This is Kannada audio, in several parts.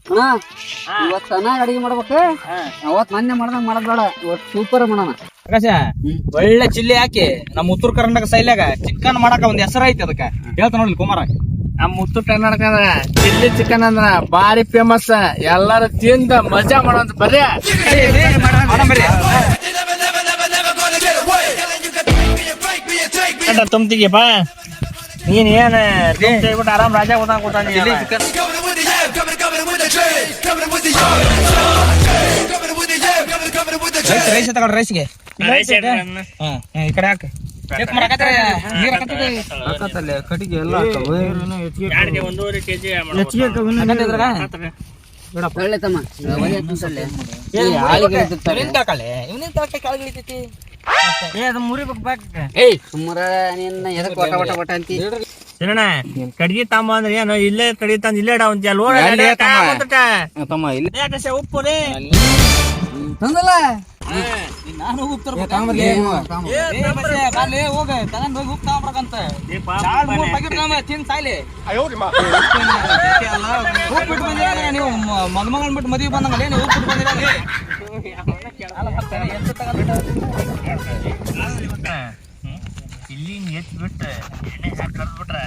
ಅಣ್ಣ ಇವತ್ತು ಚೆನ್ನಾಗಿ ಅಡಿಗೆ ಮಾಡ್ಬೇಕು. ಅವತ್ ಮೊನ್ನೆ ಮಾಡ್ದಂಗ ಮಾಡದ್ ಬೇಡ, ಇವತ್ತು ಸೂಪರ್ ಮಾಡೋಣ. ಆಕಾಶ ಒಳ್ಳೆ ಚಿಲ್ಲಿ ಹಾಕಿ ನಮ್ಮ ಉತ್ತರ ಕರ್ನಾಟಕ ಶೈಲಿಯಾಗ ಚಿಕನ್ ಮಾಡಾಕ ಒಂದ್ ಹೆಸರು ಐತಿ. ಅದಕ್ಕ ಹೇಳ್ತ ನೋಡ್ಲಿ ಕುಮಾರ, ನಮ್ಮ ಉತ್ತರ ಕರ್ನಾಟಕ ಚಿಲ್ಲಿ ಚಿಕನ್ ಅಂದ್ರ ಬಾರಿ ಫೇಮಸ್. ಎಲ್ಲಾರು ತಿಂದ ಮಜಾ ಮಾಡೋಂತ ಬರ್ರಿ. ತುಂಬ್ತಿಗೆಪ್ಪ ನೀನ್ ಏನ್ ಬಿಟ್ಟು ಆರಾಮ್ ರಾಜ ಕೂತಾನ. ಚಿಲ್ಲಿ ಚಿಕನ್ ರೈಸ್ ತಗೊಳ್ರಿ. ರೈಸ್ಗೆ ಈ ಕಡೆ ಹಾಕ ಕಟ್ಟಿಗೆ ಎಲ್ಲ ಒಳ್ಳೆ ತಮ್ಮ ಕಡ್ಗಿ ತಮ್ಮ ಅಂದ್ರೆ ಏನು ಇಲ್ಲೇ ಕಡಿ ತಂದ್ ಇಲ್ಲೇ ಉಪ್ಪು ತಂದಲ್ಲ ನಾನು ಉತ್ತರ ಹೋಗ ತಗೊಂಡ್ ಹೋಗಿ ಉಪ್ಪು ತಗೊಂಡ್ಬರ್ಕಂತ ತಿನ್ ಸಾಯ್ಲಿ. ಉಪ್ಪು ಬಿಟ್ಟು ಬಂದಿರ ನೀವು, ಮದುಮಗನ್ ಬಿಟ್ಟು ಮದುವೆ ಬಂದಂಗಲ್ಲ ನೀವು ಉಪ್ಪು ಬಿಟ್ಟು ಬಂದಿರ. ಇಲ್ಲಿ ಎತ್ ಬಿಟ್ರೆ ಎಣ್ಣೆ ಹಾಕಿ ಕರ್ದ್ಬಿಟ್ರೆ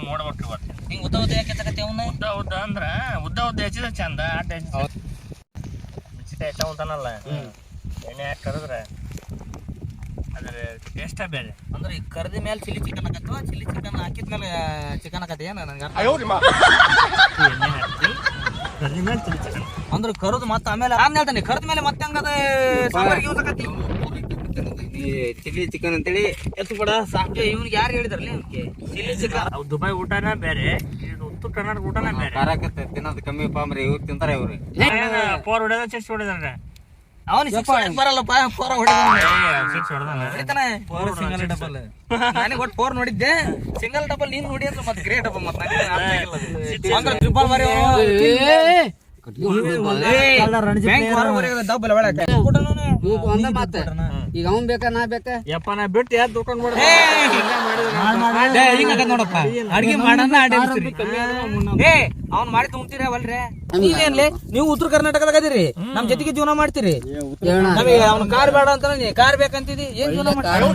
ನೋಡ್ಬೇಕು. ಇವತ್ತು ಹಿಂಗ್ ಉದ್ದ ಉದ್ದ ಯಾಕೆ ತಗತ್ತೆ ಅವನ್ನ? ಉದ್ದ ಅಂದ್ರ ಉದ್ದ ಹೆಚ್ಚಿದ ಚಂದ. ಮಿಚ್ಚಿಟ ಹೆಚ್ಚಂತಾನಲ್ಲ, ಎಣ್ಣೆ ಹಾಕಿ ಕರೆದ್ರೆ ಅದ್ರ ಟೇಸ್ಟ ಬೇರೆ. ಅಂದ್ರೆ ಈ ಕರ್ದಿ ಮೇಲೆ ಚಿಲ್ಲಿ ಚಿಕನ್ ಹಾಕತ್ವ, ಚಿಲ್ಲಿ ಚಿಕನ್ ಹಾಕಿದ್ಮೇಲೆ ಚಿಕನ್ ಹಾಕತ್ತೆ ಏನ ನಂಗೆ ಅಂದ್ರೆ ಕರುದು ಮತ್ತೆ ಆಮೇಲೆ ನಾನು ಹೇಳ್ತಾನೆ ಕರ್ದ ಮೇಲೆ ಮತ್ತೆ ಹಂಗದ ಸಾಂಬಾರಿಗೆ ಯೂಸ್ ಆಕತಿ. ಚಿಲ್ಲಿ ಚಿಕನ್ ಅಂತೇಳಿ ಎತ್ತು ಬಿಡ ಸಾಕು. ಇವ್ನಿಗೆ ಯಾರು ಹೇಳಿದ್ರಲ್ಲ ಇವ್ನಿಗೆ ಚಿಲ್ಲಿ ಚಿಕನ್? ದುಬೈ ಊಟನ ಬೇರೆ, ಉತ್ತರ ಕರ್ನಾಟಕ ಊಟನ ಬೇರೆ. ಕಾರಕತ್ತೆ ತಿನ್ನೋದು ಕಮ್ಮಿ ಪಾಮ್ರಿ, ಇವ್ರು ತಿಂತಾರ ಇವ್ರು. ಪೋರ್ ಹೊಡೆದ ಚೆಸ್ಟ್ ಹೊಡೆದ್ರೆ ಅವನಿಗೆ ಬರಲ್ಲ ಫೋರ್ ಹೊಡಿತಾನೆ. ನನಗೆ ಒಟ್ಟು ಫೋರ್ ನೋಡಿದ್ದೆ, ಸಿಂಗಲ್ ಡಬಲ್ ನೀನ್ ನೋಡಿ ಅಂದ್ರೆ ಮತ್ತೆ ಗ್ರೇಟ್ ಡಬಲ್ ಮತ್ತೆ ಟ್ರಿಪಲ್ ಬರೀ ಈಗ ಅವನ್ ಬೇಕಾ ನಾ ಬೇಕಾ? ಯಪ್ಪ ನಾ ಬಿಟ್ಟು ಯಾರು ದುಕಾನ್ ನೋಡಪ್ಪ ಅಡ್ಗೆ ಮಾಡೋಣ. ಅವ್ನ್ ಮಾಡಿ ತುಂಬ್ತೀರವಲ್ರಿ ನೀವೇನ್ಲಿ? ನೀವು ಉತ್ತರ ಕರ್ನಾಟಕದಾಗ ಅದೀರಿ, ನಮ್ ಜೊತೆಗೆ ಜೀವನ ಮಾಡ್ತೀರಿ. ನಮಗೆ ಅವ್ನ ಕಾರ್ ಬೇಡ ಅಂತ ಕಾರ್ ಬೇಕಂತಿದಿ. ಏನ್ ಜೀವನ ಮಾಡ್ತೀರಿ?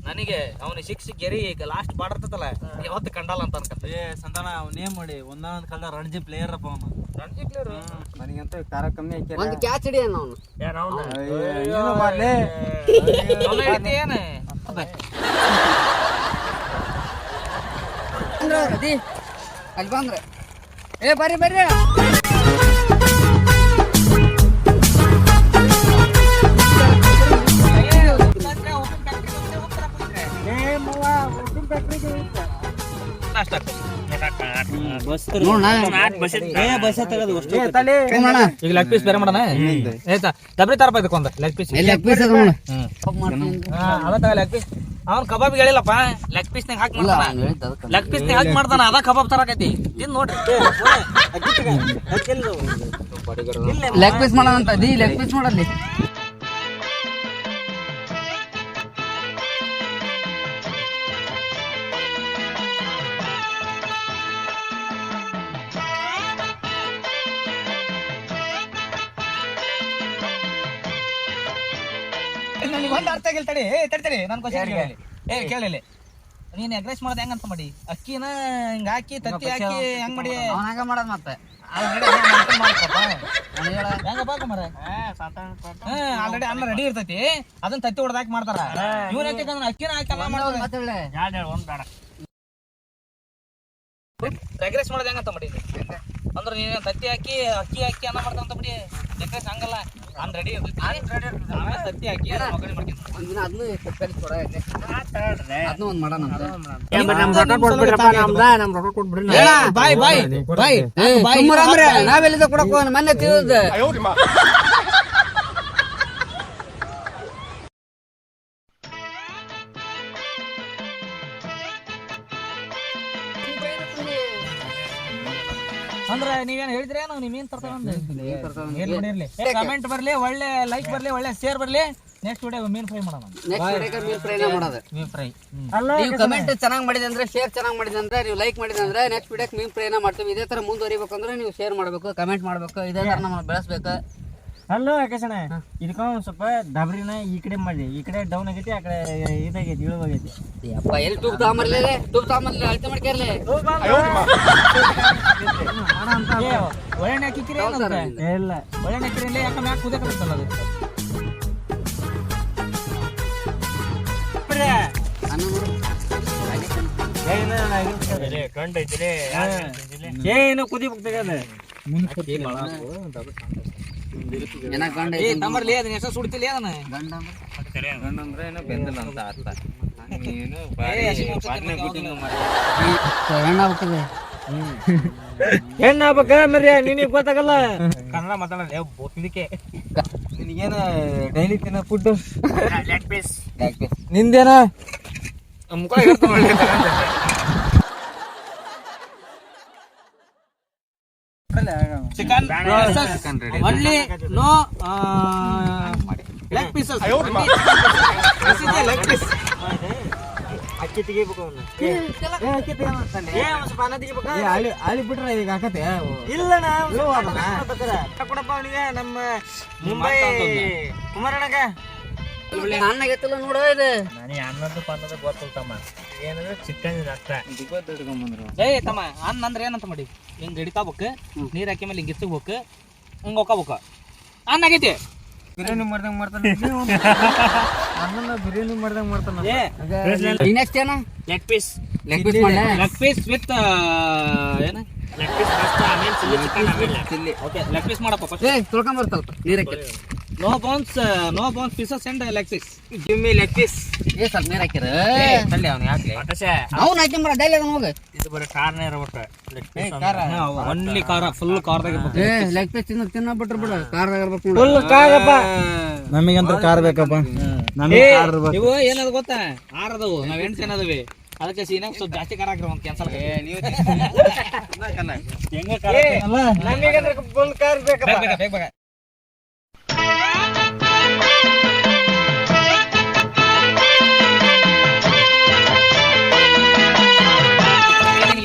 ನನಗೆ ಅವನಿಗೆ ಶಿಕ್ಷೆ ಗೆರಿ ಲಾಸ್ಟ್ ಬಾಡರ್ತಲ್ಲ ಯಾವತ್ತು ಕಂಡಲ್ಲ ಅಂತ ಅನ್ಕತ್ತ. ಸಂತಾನ ನೇಮ್ ಮಾಡಿ ಒಂದೊಂದ್ ಕಾಲ ರಣಜಿ ಪ್ಲೇಯರ್ ಅಪ್ಪ ಅವನು. ರಣಜಿ ಪ್ಲೇಯರ್ ನನಗಂತ ಕಾರ ಕಮ್ಮಿ ಹಾಕಿ ಒಂದು ಕ್ಯಾಚ್ ಹಿಡಿ ಅವನು. ಏನ್ ಅಲ್ಲಿ ಬಂದ್ರೆ ಏ ಬರ್ರಿ ಬರ್ರಿ. ಈಗ ಲೆಗ್ ಪೀಸ್ ಬೇರೆ ಮಾಡೋಣ. ಡಬ್ರಿ ತರಪ ಇದಕ್ಕೊಂದು ಲೆಗ್ ಪೀಸ್. ಲೆಗ್ ಪೀಸ್ ಅವ್ನು ಕಬಾಬ್ ಹೇಳಿಲ್ಲಪ್ಪ, ಲೆಗ್ ಪೀಸ್ ಹಾಕಿ ಮಾಡ್ತಾನ. ಲೆಗ್ ಪೀಸ್ ಹಾಕಿ ಮಾಡ್ತಾನ, ಅದ ಕಬಾಬ್ ತರಕೈತಿ. ತಿನ್ ನೋಡ್ರಿ ಲೆಗ್ ಪೀಸ್ ಮಾಡೋಣ ಅಂತ ಲೆಗ್ ಪೀಸ್ ಮಾಡಲ್ಲಿ. ಒಂದು ಅರ್ಥ ಆಗಿಲ್ಲ ತಡಿ. ತಡಿ ನನ್ ಕ್ವಶನ್ ಕೇಳಿ. ನೀನ್ ಎಗ್ ರೈಸ್ ಮಾಡೋದು ಹೆಂಗಂತ ಮಾಡಿ? ಅಕ್ಕಿನ ಹಿಂಗ ಹಾಕಿ ತತ್ತಿ ಹಾಕಿ ಹೆಂಗ್ ಮಾಡಿ ಹಂಗ ಮಾಡೋದ್ ಮತ್ತೆ ಹೆಂಗ ಮರ ಆಲ್ರೆಡಿ ಅನ್ನ ರೆಡಿ ಇರ್ತೈತಿ, ಅದನ್ನ ತತ್ತಿ ಹೊಡೆದ ಹಾಕಿ ಮಾಡ್ತಾರ. ಇವ್ನ ಅಕ್ಕಿನ ಹಾಕಿ ಎಲ್ಲ ಮಾಡೋದು. ಎಗ್ ರೈಸ್ ಮಾಡೋದು ಹೆಂಗಂತ ಮಾಡಿ? ಅಂದ್ರೆ ನೀನ್ ತತ್ತಿ ಹಾಕಿ ಅಕ್ಕಿ ಹಾಕಿ ಅನ್ನ ಮಾಡ್ತಾರಂತ ಬಿಡಿ. ಎಗ್ ರೈಸ್ ಹಂಗಲ್ಲ, ಅನ್ನ ರೆಡಿ ಇರ್ತೈತಿ, ತತ್ತಿ ಹಾಕಿ ಒಗ್ಗರಣೆ ಮಾಡ್ಕೊಂಡು ಅದನ್ನು ಒಂದ್ ಮಾಡೋಣ. ನಾವೆಲ್ಲಿದ ಕೊಡಕ್ ಮೊನ್ನೆ ತಿಳಿದ ಅಂದ್ರೆ ನೀವೇನ್ ಹೇಳಿದ್ರೇನು? ನಿಮ್ ಏನ್ ತರ್ತಾವಂದ್ರೆ ಕಮೆಂಟ್ ಬರ್ಲಿ, ಒಳ್ಳೆ ಲೈಕ್ ಬರ್ಲಿ, ಒಳ್ಳೆ ಶೇರ್ ಬರ್ಲಿ. ನೆಕ್ಸ್ಟ್ ವಿಡಿಯೋ ಮೀನ್ ಫ್ರೈ ಮಾಡೋಣ. ನೆಕ್ಸ್ಟ್ ವಿಡಿಯೋಗೆ ಮೀನ್ ಫ್ರೈನ ಮಾಡೋದು. ಮೀನ್ ಫ್ರೈ. ನೀವು ಕಮೆಂಟ್ ಚೆನ್ನಾಗಿ ಮಾಡಿದೆ ಅಂದ್ರೆ, ಶೇರ್ ಚೆನ್ನಾಗಿ ಮಾಡಿದೆ ಅಂದ್ರೆ, ನೀವು ಲೈಕ್ ಮಾಡಿದೆ ಅಂದ್ರೆ ನೆಕ್ಸ್ಟ್ ವಿಡಿಯೋಕ್ಕೆ ಮೀನ್ ಫ್ರೈನ ಮಾಡ್ತೀವಿ. ಇದೇ ತರ ಮುಂದುವರಿಬೇಕಂದ್ರೆ ನೀವು ಶೇರ್ ಮಾಡಬೇಕು, ಕಮೆಂಟ್ ಮಾಡಬೇಕು, ಇದೇ ತರ ನಮ್ಮನ್ನ ಬೆಳೆಸ್ಬೇಕು. ಅಲ್ಲ ಆಕಾಶಣ್ಣ, ಇದಕ್ಕ ಸ್ವಲ್ಪ ಡಬ್ರಿನ ಈ ಕಡೆ ಮಾಡಿ, ಈ ಕಡೆ ಡೌನ್ ಆಗೈತಿ, ಆ ಕಡೆ ಇದಾಗೈತಿ, ಇಳಿವಾಗೈತಿ. ಅಪ್ಪ ಎಲ್ಲಿ ಟೂಬ್ ತಗೊಂಬರ್ಲಿ, ಟೂಬ್ ತಗೊಂಬರ್ಲಿ, ಅಳತೆ ಮಾಡ್ಕೇರ್ಲಿ. ಒಳ್ಳೆ ಹಾಕಿಕ್ರಿ ಇಲ್ಲ ಒಳ್ಳೆ ಹಾಕಿರಿ ಯಾಕೆ ಮ್ಯಾಕ್ ಕುದಕತ್ತಲ್ಲ ಅದು. ಏನು ಕುದಿ ಹೋಗ್ತದೆ. ತಮ್ಮರ್ಲಿ ಅದನ್ನ ಹೆಸರು ಸುಡ್ತಿಲ್ಲ ಅದನ್ನ ಹೆಣ್ಣ ಆಗ್ಬೇಕ ಮರ್ಯ, ನಿನಗ್ ಗೊತ್ತಾಗಲ್ಲ ಕನ್ನಡ ಮಾತಾಡೋದು ಬೋತಿದಕ್ಕೆ. ನಿನಗೇನ ಡೈಲಿ ತಿನ್ನೋ ಫುಡ್ ಲೆಗ್ ಪೀಸ್. ನಿಂದೇನ ಮುಖ chicken only no leg pieces. Leg piece ಅಕ್ಕಿ ತೆಗಿಬೇಕು. ಅಲ್ಲಿ ಬಿಟ್ರೆ ಈಗ ಹಾಕತ್ತೆ ಇಲ್ಲ ಕೊಡಪ್ಪ ಅವನಿಗೆ, ನಮ್ಮ ಮುಂಬೈ ಕುಮಾರಣ್ಣಗ ಅಣ್ಣಗೆತ್ತಲ್ಲ ನೋಡೋ ಇದು. ನನಗೆ ಅನ್ನದ ಪನ್ನದ ಗೊತ್ತಲ್ತಮ್ಮ, ಏನಂದ್ರೆ ಚಿಕನ್ ಅಷ್ಟ ಇಟ್ಕೊಂಡ್ಬಂದ್ರು. ಏ ತಮ್ಮ ಅನ್ನ ಅಂದ್ರೆ ಏನಂತ ಮಾಡಿ, ಹಿಂಗ್ ಹಿಡಿತಾಬೇಕು, ನೀರ್ ಹಾಕಿ ಮೇಲೆ ಹಿಂಗ್ ಎತ್ತಬೇಕು, ಹಿಂಗ್ ಹೋಗ್ಬೇಕು. ಅನ್ನ ಆಗೈತಿ. ಬಿರಿಯಾನಿ ಮಾಡ್ದಂಗ್ ಮಾಡ್ತಾನೆ, ಅನ್ನನ ಬಿರಿಯಾನಿ ಮಾಡ್ದಂಗ್ ಮಾಡ್ತಾನ. ನೆಕ್ಸ್ಟ್ ಏನ ಲೆಗ್ ಪೀಸ್, ಲೆಗ್ ಪೀಸ್ ಮಾಡ್ಲಾ? ಲೆಗ್ ಪೀಸ್ ವಿತ್ ಏನು ಲೆಗ್ ಪೀಸ್ ಫಸ್ಟ್, ಆಮೇಲೆ ಚಿಲ್ಲಿ ಚಿಕನ್, ಆಮೇಲೆ ಚಿಲ್ಲಿ. ಓಕೆ, ಲೆಗ್ ಪೀಸ್ ಮಾಡಪ್ಪ ಫಸ್ಟ್. ಏ ತೊಳ್ಕೊಂಬರ್ ಸ್ವಲ್ಪ ನೀರಕ್ಕೆ. No bones pieces and leg piece. Give me leg piece. ಏ ಸ್ವಲ್ಪ ನೀರ್ ಹಾಕಿರ ತಳ್ಳಿ ಅವ್ನು ಯಾಕೆ ಅವ್ನು ಹಾಕಿಂಬರ ಡೈಲಿ ಅದನ್ನ ಹೋಗ. ಇದು ಬರೀ ಕಾರ್ನೇ ಇರ್ಬೇಕು. ಲೆಗ್ ಪೀಸ್ ಒನ್ಲಿ ಖಾರ, ಫುಲ್ ಖಾರದಾಗ ಇರ್ಬೇಕು. ಏ ಲೆಗ್ ಪೀಸ್ ತಿನ್ನ ಬಿಟ್ರ ಬಿಡ, ಖಾರದಾಗ ಇರ್ಬೇಕು ನೋಡು. ಫುಲ್ ಖಾರಪ್ಪ. ನಮಗಂತ ಕಾರ್ ಬೇಕಪ್ಪ. ಇವು ಏನದ ಗೊತ್ತಾ, ಆರದವು ನಾವ್ ಎಂಟು ಜನ ಅದವಿ, ಅದಕ್ಕೆ ಸೀನಾಗ ಸ್ವಲ್ಪ ಜಾಸ್ತಿ ಖಾರ ಹಾಕಿರ ಒಂದು ಕ್ಯಾನ್ಸಲ್. ನಮಗಂದ್ರೆ ಫುಲ್ ಕಾರ್ ಬೇಕಪ್ಪ. ಬೇಗ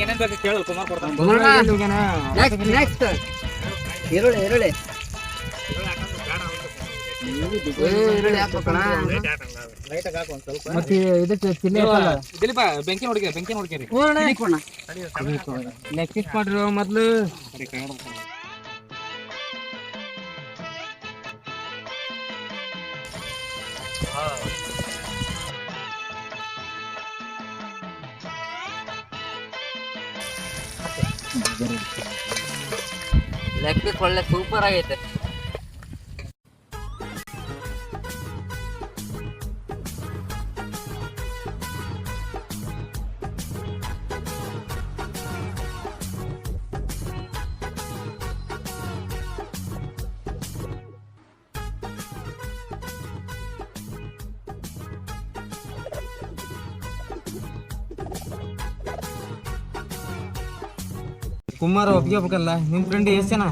ಏನೇನ್ ಬೇಕು ಕೇಳು, ಕುಮಾರ್ ಕೊಡ್ತಾನೆ. ನೆಕ್ಸ್ಟ್ ಈರುಳ್ಳಿ ಈರುಳ್ಳಿ ಈರುಳ್ಳಿ ಹಾಕ್ಬೇಕಣ. ಮತ್ತೆ ಇದಕ್ಕೆ ಚಿಲ್ಲಿ ದಿಲೀಪ ಬೆಂಕಿ ನೋಡ್ಕೇರಿ. ಲೆಗ್ ಪೀಸ್ ಮಾಡ್ರಿ ಮೊದ್ಲು. ಲೆಗ್ ಪೀಸ್ ಒಳ್ಳೆ ಸೂಪರ್ ಆಗೈತೆ. ಕುಮಾರ್ ಒಪ್ಕೋಬೇಕಲ್ಲ, ನಿಮ್ ಫ್ರೆಂಡ್ ಎಷ್ಟು ಜನ?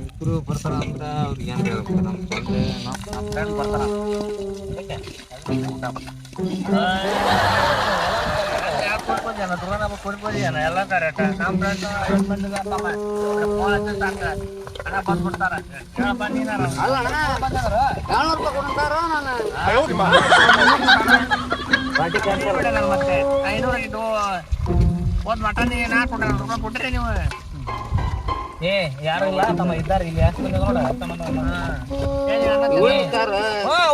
ಇಬ್ರು ಬರ್ತಾರ ಅಂತ ಅವ್ರಿಗೆ ಏನ್ ಹೇಳ್ಬೇಕು? ನಮ್ಮ ಫ್ರೆಂಡ್ ಬರ್ತಾರ. ಎಲ್ಲ ಕರೆಕ್ಟ್. ನಮ್ಮ ಫ್ರೆಂಡ್ ಬಂದ್ಬಿಡ್ತಾರ. ಅಲ್ಲ ಅಣ್ಣ, 700 ರೂಪಾಯಿ ಕೊಡ್ತಾರ. ನಾನು ಮತ್ತೆ 500 ಇದು ಒಂದ್ ಮಟನ್ 400 ರೂಪಾಯಿ ಕೊಟ್ರಿ ನೀವು. ಏ ಯಾರು ಇಲ್ಲ ತಮ್ಮ ಇದ್ದಾರೆ ಇಲ್ಲಿ, ಎಷ್ಟು ಮಂದಿ ನೋಡ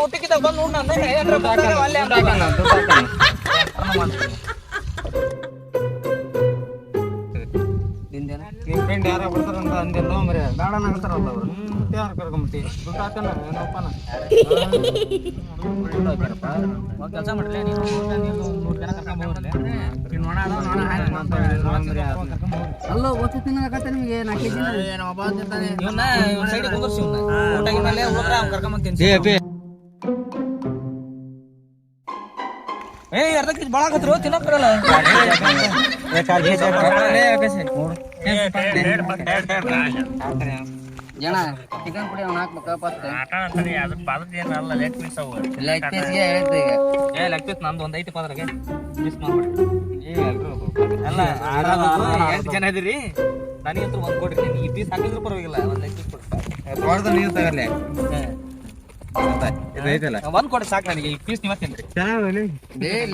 ಊಟಕ್ಕಿಂತ ಬಂದು ನೋಡ್ ನಾನು ನಿಮ್ ಫ್ರೆಂಡ್ ಯಾರ ಬರ್ತಾರಂತ ಅಂದಿಲ್ಲ ಮರಿ ಗಾರ್ಡನ್ ಆಗ್ತಾರಲ್ಲ ಅವ್ರು. ಯಾರು ಕರ್ಕೊಂಬಿಟ್ಟಿ ದುಡ್ಡು ಹಾಕನ ಏನಪ್ಪನ ಕೆಲಸ ಮಾಡ್ಲಿ ನೀವು 3 ಜನ ಕರ್ಕೊಂಡ್ ಹೋಗ್ಲಿ. ಅಲ್ಲ ಒತ್ತು ತಿನ್ನಕತ್ತ ನಿಮಗೆ 4 ಕೆಜಿ ಇವನ್ನ ಸೈಡಿಗೆ ಕುಂದರ್ಸಿ, ಊಟ ಮೇಲೆ ಹೋದ್ರೆ ಅವ್ನು ಕರ್ಕೊಂಬಂತೀನಿ. ಏ ಅರ್ಧ ಕೆಜಿ ಭಾಳ ಆಗತ್ರು, ತಿನ್ನಕ್ ಬರಲ್ಲ. ಜನ ಚಿಕನ್ ಪುಡಿ ಅವ್ನು ಹಾಕ್ಬೇಕಾ ಫಸ್ಟ್ ಏನಲ್ಲ ಲೆಗ್ ಪೀಸ್ ಅವು ಲೆಗ್ ಪೀಸ್ಗೆ ಹೇಳ್ತು ಈಗ ಲೆಗ್ ಪೀಸ್ ನಂದು ಒಂದ್ ಐತಿ ಅದ್ರಾಗೆ ಮಿಸ್ ಮಾಡ್ಬೇಡಿ ಅಲ್ಲ 8 ಜನ ಇದೀರಿ ನನಗಂತೂ ಒಂದ್ ಕೊಡ್ರಿ ಈ ಪೀಸ್ ಹಾಕಿದ್ರು ಪರವಾಗಿಲ್ಲ ಒಂದ್ ಲೆಗ್ ಪೀಸ್ ಕೊಡ್ರಿ ನೀವು ತಗರ್ಲೆ ಇದು ಐತಲ್ಲ ಒಂದ್ ಕೊಡ್ರಿ ಸಾಕು ನನಗೆ ಈ ಪೀಸ್ ನೀವ ತಿನ್ರಿ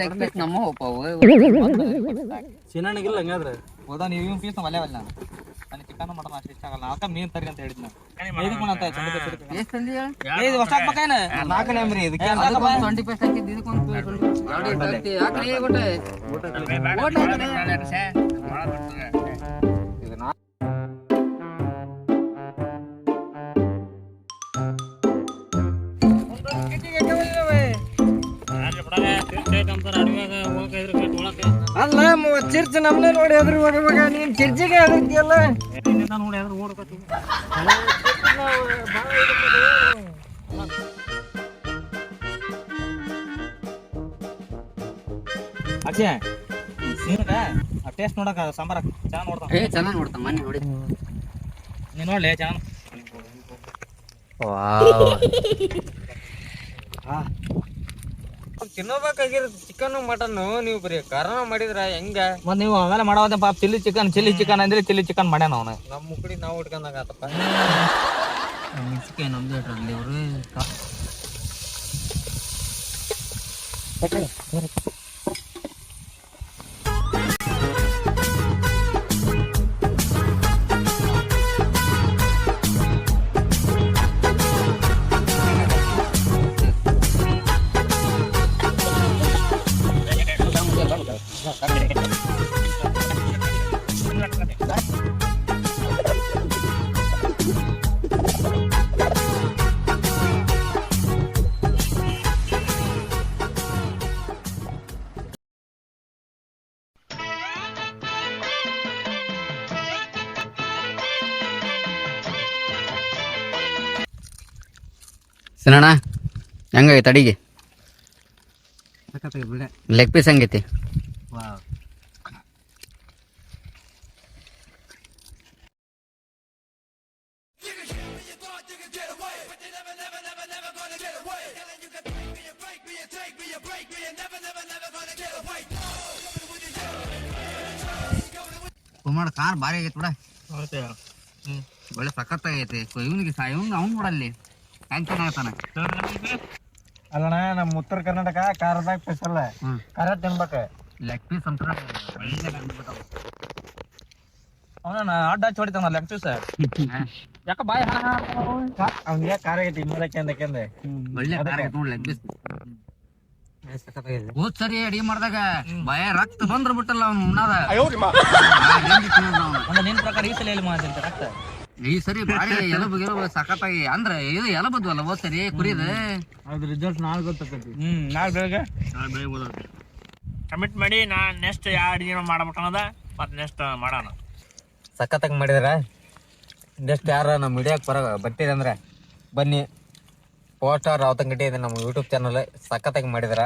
ಲೆಗ್ ಪೀಸ್ ನಮ್ಮ ಹೋಗ್ತಾವು ಚಿನ್ನಣಿಗಿಲ್ಲ ಹಂಗಾದ್ರೆ ಹೌದಾ ನೀವು ಇವ್ ಪೀಸ್ ಒಲೆ ಒಲ್ಲ ನಾನು ನನಗೆ ಚಿಕನ್ ಮಟನ್ ಅಷ್ಟು ಇಷ್ಟ ಆಗಲ್ಲ ಅದಕ್ಕೆ ಮೀನ್ ತರಿ ಅಂತ ಹೇಳಿದ್ ನಾನು ಎಷ್ಟು ತಂದಿ ಇದು ಹೊಸ ಹಾಕ್ಬೇಕೇನ 4 ನಂಬರಿ ಇದಕ್ಕೆ 20 ಪೈಸೆ ಹಾಕಿದ್ದು ಇದಕ್ಕೊಂದು 20 ಹಾಕ್ರಿ ಗೊಟ್ಟೆ ಅಲ್ಲ ಚಿರ್ಚ್ ನಮ್ನೆ ನೋಡಿ ಅದ್ರ ಹೋಗುವಾಗ ನೀನ್ ಚಿರ್ಚಿಗೆ ಅದಕ್ಕೆಲ್ಲ ಅಕ್ಷಯ ಸೀನಗ ಟೇಸ್ಟ್ ನೋಡಕ ಸಾಂಬಾರ ಚೆನ್ನಾಗಿ ನೋಡ್ತಾವ ಚೆನ್ನಾಗಿ ನೋಡ್ತಾನ ಮನೆ ನೋಡಿ ನೀನ್ ನೋಡ್ಲಿ ಚೆನ್ನಾಗಿ ತಿನ್ನೋಬೇಕಾಗಿರೋ ಚಿಕನ್ ಮಟನ್ ನೀವು ಬರೀ ಕಾರಣ ಮಾಡಿದ್ರ ಹೆಂಗ ಮತ್ ನೀವು ಆಮೇಲೆ ಮಾಡೋದ ಪಾಪ ಚಿಲ್ಲಿ ಚಿಕನ್ ಅಂದ್ರೆ ಚಿಲ್ಲಿ ಚಿಕನ್ ಮಾಡ್ಯಾನ ಅವನ ನಮ್ಮ ಮುಕ್ಕಡಿ ನಾವು ಇಟ್ಕೊಂಡಾಗತ್ತಪ್ಪ ಮೆಣಸಿಕಾಯಿ ನಮ್ದು ಇಟ್ರಲ್ಲಿ ಇವರು ಸಿನಣ್ಣ ಹೆಂಗೈತೆ ಅಡಿಗೆ ಲೆಗ್ ಪೀಸ್ ಹೆಂಗೈತಿ ಕುಮಾರ್ ಕಾರ್ ಭಾರಿ ಆಗೈತಿ ಬಿಡ ಒಳ್ಳೆ ಸಖತ್ತಾಗೈತಿ ಇವನಿಗೆ ಅವ್ನು ನೋಡಲ್ಲಿ ಹೆಂಗ್ ಚೆನ್ನಾಗತ್ತಾನ ಅಲ್ಲಣ್ಣ ನಮ್ಮ ಉತ್ತರ ಕರ್ನಾಟಕ ಖಾರದಾಗ ಸ್ಪೆಷಲ್ ಖಾರ ತಿನ್ಬೇಕ ಲೆಗ್ ಪೀಸ್ ಅಂತ ಅವನ ಅಡ್ಡ ಹಚ್ಚಿ ಹೊಡಿತಾನ ಲೆಗ್ ಪೀಸ್ ಯಾಕ ಬಾಯ್ ಅವ್ನಿಗೆ ಖಾರ ಆಗೈತಿ ಇನ್ನದಕ್ಕೆ ಅಂದಕ್ಕೆ ಒಳ್ಳೆ ಖಾರ ಆಗೈತಿ ನೋಡಿ ಲೆಗ್ ಪೀಸ್ ಹೋದ್ ಸರಿ ಅಡಿಗೆ ಮಾಡ್ದಾಗ ಭಯ ರಕ್ತ ಬಂದ್ರ ಬಿಟ್ಟಲ್ಲ ಅವ್ನು ಉಣ್ಣಾದ ನಿನ್ ಪ್ರಕಾರ ಈ ಸಲ ಎಲ್ಲಿ ಮಾಡ್ತೀನಿ ರಕ್ತ ಈ ಸರಿ ಬಾರಿ ಎಲಬ ಸಖತ್ತಾಗಿ ಅಂದ್ರೆ ಇದು ಎಲಬದ್ವಲ್ಲ ಹೋದ್ ಸರಿ ಕುರಿದ ಅದ್ರ ರಿಸಲ್ಟ್ ನಾಳೆ ಗೊತ್ತಾಕತಿ ನಾಳೆ ಬೆಳಗ್ಗೆ ಕಮಿಟ್ ಮಾಡಿ ನಾ ನೆಕ್ಸ್ಟ್ ಯಾವ ಅಡಿಗೆ ಮಾಡ್ಬೇಕನ್ನೋದ ಮತ್ತೆ ನೆಕ್ಸ್ಟ್ ಮಾಡೋಣ ಸಖತ್ತಾಗಿ ಮಾಡಿದ್ರ ನೆಕ್ಸ್ಟ್ ಯಾರ ನಮ್ಮ ವಿಡಿಯೋಕ್ಕೆ ಬರ್ತೀರಿ ಅಂದ್ರೆ ಬನ್ನಿ ಪೋಸ್ಟರ್ ರಾವತಂಗಡಿ ಇದೆ ನಮ್ಮ ಯೂಟ್ಯೂಬ್ ಚಾನಲ್ ಸಖತ್ತಾಗಿ ಮಾಡಿದ್ರ